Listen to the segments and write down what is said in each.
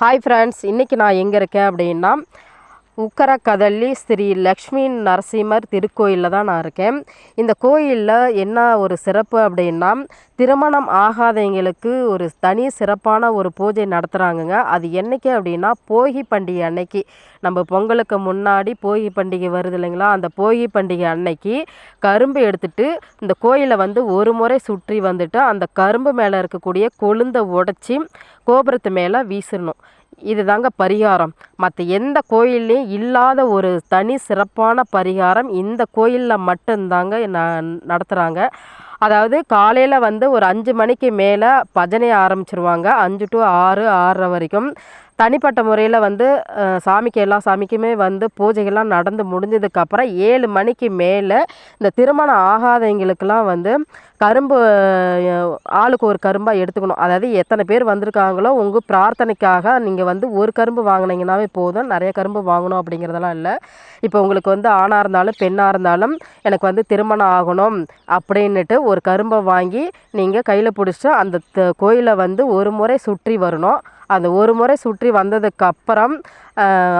Hi friends, இன்றைக்கி நான் எங்கே இருக்கேன் அப்படின்னா உக்கரகதள்ளி ஸ்ரீ லக்ஷ்மி நரசிம்மர் திருக்கோயிலில் தான் நான் இருக்கேன். இந்த கோயிலில் என்ன ஒரு சிறப்பு அப்படின்னா, திருமணம் ஆகாதவங்களுக்கு ஒரு தனி சிறப்பான ஒரு பூஜை நடத்துகிறாங்கங்க. அது என்றைக்கு அப்படின்னா, போகி பண்டிகை அன்னைக்கு. நம்ம பொங்கலுக்கு முன்னாடி போகி பண்டிகை வருது இல்லைங்களா, அந்த போகி பண்டிகை அன்னைக்கு கரும்பு எடுத்துகிட்டு இந்த கோயிலை ஒரு முறை சுற்றி வந்துட்டு அந்த கரும்பு மேலே இருக்கக்கூடிய கொழுந்தை உடச்சி கோபுரத்து மேலே வீசிடணும். இதுதாங்க பரிகாரம். மற்ற எந்த கோயில்லையும் இல்லாத ஒரு தனி சிறப்பான பரிகாரம் இந்த கோயிலில் மட்டும்தாங்க நடத்துகிறாங்க. அதாவது காலையில் ஒரு 5 மணிக்கு மேலே பஜனை ஆரம்பிச்சிருவாங்க. 5 to 6, 6:30 வரைக்கும். தனிப்பட்ட முறையில் சாமிக்கு எல்லா சாமிக்குமே பூஜைகள்லாம் நடந்து முடிஞ்சதுக்கப்புறம் 7 மணிக்கு மேலே இந்த திருமணம் ஆகாதவங்களுக்கெல்லாம் கரும்பு ஆளுக்கு ஒரு கரும்பாக எடுத்துக்கணும். அதாவது எத்தனை பேர் வந்திருக்காங்களோ உங்கள் பிரார்த்தனைக்காக நீங்கள் ஒரு கரும்பு வாங்கினீங்கன்னாவே போதும். நிறைய கரும்பு வாங்கணும் அப்படிங்கிறதெல்லாம் இல்லை. இப்போ உங்களுக்கு ஆணாக இருந்தாலும் பெண்ணாக இருந்தாலும் எனக்கு திருமணம் ஆகணும் அப்படின்னுட்டு ஒரு கரும்பை வாங்கி நீங்கள் கையில் பிடிச்சிட்டு அந்த கோயிலை ஒரு முறை சுற்றி வரணும். அந்த ஒரு முறை சுற்றி வந்ததுக்கப்புறம்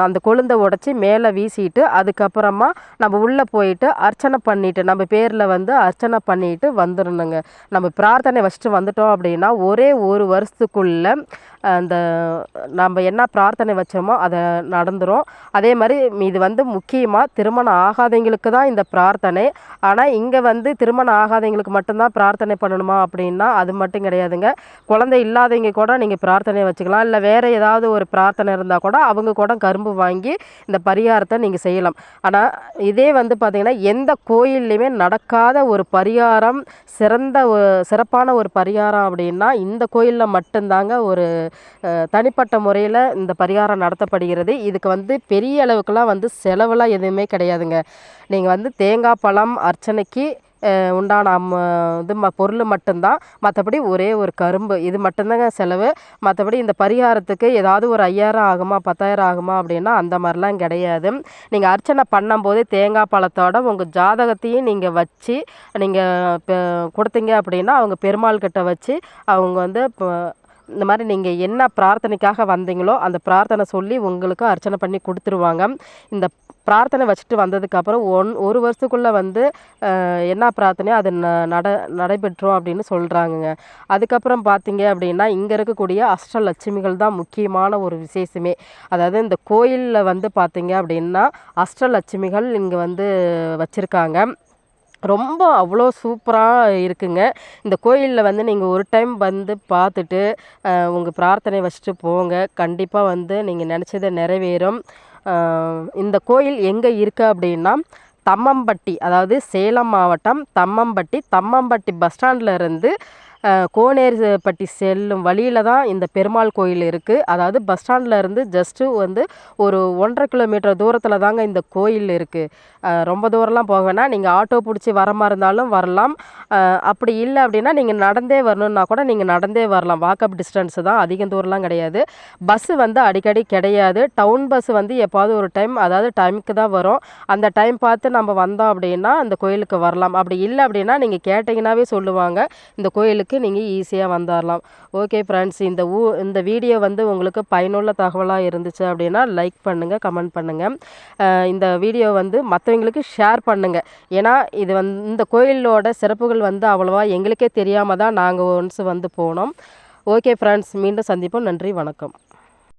அந்த கொழுந்தை உடச்சி மேலே வீசிட்டு அதுக்கப்புறமா நம்ம உள்ளே போயிட்டு அர்ச்சனை பண்ணிவிட்டு நம்ம பேரில் அர்ச்சனை பண்ணிவிட்டு வந்துடணுங்க. நம்ம பிரார்த்தனை வச்சுட்டு வந்துட்டோம் அப்படின்னா ஒரே ஒரு வருஷத்துக்குள்ளே அந்த நம்ம என்ன பிரார்த்தனை வச்சோமோ அதை நடந்துடும். அதே மாதிரி இது முக்கியமாக திருமணம் ஆகாதவங்களுக்கு தான் இந்த பிரார்த்தனை. ஆனால் இங்கே திருமணம் ஆகாதவங்களுக்கு மட்டும்தான் பிரார்த்தனை பண்ணணுமா அப்படின்னா அது மட்டும் கிடையாதுங்க. குழந்தை இல்லாதவங்க கூட நீங்கள் பிரார்த்தனை வச்சுக்கலாம். இல்லை வேறு ஏதாவது ஒரு பிரார்த்தனை இருந்தால் கூட அவங்க கூட கரும்பு வாங்கி இந்த பரிகாரத்தை நீங்கள் செய்யலாம். ஆனால் இதே பார்த்திங்கன்னா எந்த கோயில்லையுமே நடக்காத ஒரு பரிகாரம், சிறப்பான ஒரு பரிகாரம் அப்படின்னா இந்த கோயிலில் மட்டும்தாங்க ஒரு தனிப்பட்ட முறையில் இந்த பரிகாரம் நடத்தப்படுகிறது. இதுக்கு பெரிய அளவுக்குலாம் செலவெல்லாம் எதுவுமே கிடையாதுங்க. நீங்கள் தேங்காய் பழம் அர்ச்சனைக்கு உண்டான பொருள் மட்டும்தான். மற்றபடி ஒரே ஒரு கரும்பு இது மட்டும்தாங்க செலவு. மற்றபடி இந்த பரிகாரத்துக்கு ஏதாவது ஒரு 5000 ஆகுமா 10,000 ஆகுமா அப்படின்னா அந்த மாதிரிலாம் கிடையாது. நீங்கள் அர்ச்சனை பண்ணும்போது தேங்காய் பழத்தோட உங்கள் ஜாதகத்தையும் நீங்கள் வச்சு நீங்கள் கொடுத்தீங்க அப்படின்னா அவங்க பெருமாள் கிட்ட வச்சு அவங்க இந்த மாதிரி நீங்கள் என்ன பிரார்த்தனைக்காக வந்தீங்களோ அந்த பிரார்த்தனை சொல்லி உங்களுக்கு அர்ச்சனை பண்ணி கொடுத்துருவாங்க. இந்த பிரார்த்தனை வச்சுட்டு வந்ததுக்கப்புறம் ஒரு வருஷத்துக்குள்ளே என்ன பிரார்த்தனையோ அது நடைபெற்றோம் அப்படின்னு சொல்கிறாங்கங்க. அதுக்கப்புறம் பார்த்தீங்க அப்படின்னா இங்கே இருக்கக்கூடிய அஷ்டலட்சுமிகள் தான் முக்கியமான ஒரு விசேஷமே. அதாவது இந்த கோயிலில் பார்த்தீங்க அப்படின்னா அஷ்டலட்சுமிகள் இங்கே வச்சுருக்காங்க. ரொம்ப அவ்வளோ சூப்பராக இருக்குங்க. இந்த கோயிலில் நீங்கள் ஒரு டைம் பார்த்துட்டு உங்கள் பிரார்த்தனை வச்சுட்டு போங்க. கண்டிப்பாக நீங்கள் நினச்சதை நிறைவேறும். இந்த கோயில் எங்கே இருக்குது அப்படின்னா தம்மம்பட்டி, அதாவது சேலம் மாவட்டம் தம்மம்பட்டி பஸ் ஸ்டாண்டில் இருந்து கோனேரிப்பட்டி செல்லும் வழியில் தான் இந்த பெருமாள் கோயில் இருக்குது. அதாவது பஸ் ஸ்டாண்டில் இருந்து ஜஸ்ட்டு ஒரு 1.5 கிலோமீட்டர் தூரத்தில் தாங்க இந்த கோயில் இருக்குது. ரொம்ப தூரம்லாம் போக வேணாம். நீங்கள் ஆட்டோ பிடிச்சி வர மாதிரி இருந்தாலும் வரலாம். அப்படி இல்லை அப்படின்னா நீங்கள் நடந்தே வரணுன்னா கூட நீங்கள் நடந்தே வரலாம். வாக்கப் டிஸ்டன்ஸு தான், அதிகம் தூரம்லாம் கிடையாது. பஸ்ஸு அடிக்கடி கிடையாது. டவுன் பஸ் எப்பாவது ஒரு டைம், அதாவது டைமுக்கு தான் வரும். அந்த டைம் பார்த்து நம்ம வந்தோம் அப்படின்னா அந்த கோயிலுக்கு வரலாம். அப்படி இல்லை அப்படின்னா நீங்கள் கேட்டிங்கன்னாவே சொல்லுவாங்க. இந்த கோயிலுக்கு நீங்கள் ஈஸியாக வந்துடலாம். ஓகே ஃப்ரெண்ட்ஸ், இந்த வீடியோ உங்களுக்கு பயனுள்ள தகவலாக இருந்துச்சு அப்படின்னா லைக் பண்ணுங்கள், கமெண்ட் பண்ணுங்கள். இந்த வீடியோ மற்றவங்களுக்கு ஷேர் பண்ணுங்கள். ஏன்னா இது இந்த கோயிலோட சிறப்புகள் அவ்வளோவா எங்களுக்கே தெரியாமல் தான் நாங்கள் ஒன்ஸ் போனோம். ஓகே ஃப்ரெண்ட்ஸ், மீண்டும் சந்திப்போம். நன்றி, வணக்கம்.